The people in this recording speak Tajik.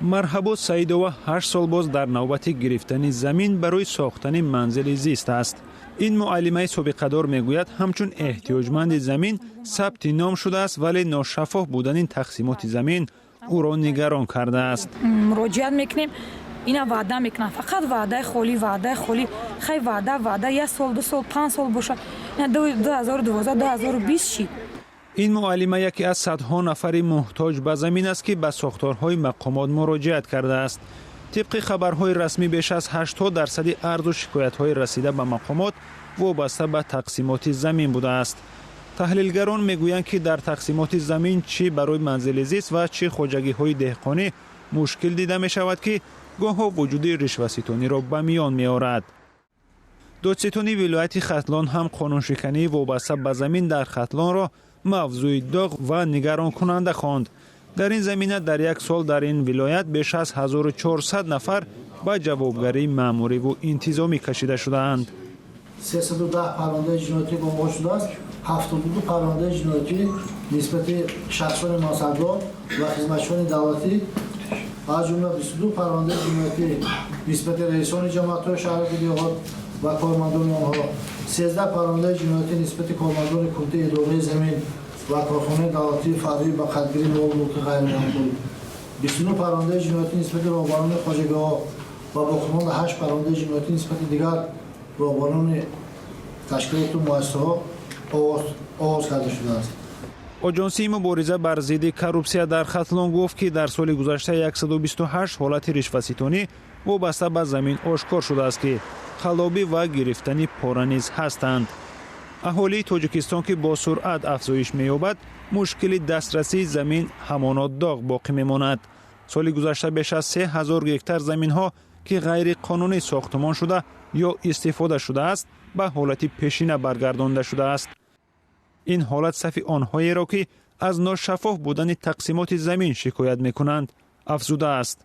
марҳабо саидова 8 сол боз дар навбати гирифтани замин барои сохтани манзили зист аст. ин муаллимаи собиқадор мегӯяд ҳамчун эҳтиёҷманди замин сабти ном шудааст, вале ношаффоф будани тақсимоти замин ӯро нигарон кардааст. муроҷиат мекунем, ина ваъда мекунам, фақат ваъдаи холӣ, хай ваъда 1 сол 2 сол 5 сол боша, 2012 2020 шид. ин муаллима яке аз садҳо нафари муҳтоҷ ба замин аст, ки ба сохторҳои мақомот муроҷиат кардааст. тибқи хабарҳои расмӣ беш аз 80% арзу шикоятҳои расида ба мақомот вобаста ба тақсимоти замин будааст. таҳлилгарон мегӯянд, ки дар тақсимоти замин чӣ барои манзили зист ва чӣ хоҷагиҳои деҳқонӣ мушкил дида мешавад, ки гоҳҳо вуҷуди ришваситониро ба миён меорад. додситони вилояти Хатлон ҳам қонуншикании вобаста ба замин дар Хатлонро мавзӯи доғ ва нигаронкунанда хонд. дар ин замина дар як сол дар ин вилоят беш аз 1400 нафар ба ҷавобгарии маъмуриву интизомӣ кашида шудаанд. 310 парвандаи ҷиноятӣ бомбар шудааст, 72 парвандаи ҷиноятӣ нисбати шахсони мансабдор ва хизматчиёни давлатӣ, аз ҷумла 22 парвандаи ҷиноятӣ нисбати раисони ҷамоатҳои шаҳри диёғот ва кормандони онҳо, 13 парвандаи ҷиноятӣ нисбати кормандони кумитаи идораи замин ва корхонаи давлатии фаръӣ ба қадгирии мол мулки ғайримаъмул, 29 парвандаи ҷиноятӣ нисбати роҳбарони хоҷагоҳҳо ва боқимонда 8 парвандаи ҷиноятӣ нисбати дигар роҳбарони ташкилоту муассисаҳо оғоз карда шудааст. оҷонсии мубориза бар зидди коррупсия дар Хатлон гуфт, ки дар соли гузашта 128 ҳолати ришваситонӣ вобаста ба замин ошкор шудааст, ки халобӣ ва гирифтани пора низ ҳастанд. аҳолии Тоҷикистон, ки бо суръат афзоиш меёбад, мушкили дастрасии замин ҳамоно доғ боқӣ мемонад. соли гузашта беш аз 3000 гектар заминҳо, ки ғайриқонунӣ сохтмон шуда ё истифода шудааст, ба ҳолати пешина баргардонда шудааст. ин ҳолат сафи онҳоеро, ки аз ношаффоф будани тақсимоти замин шикоят мекунанд, афзудааст.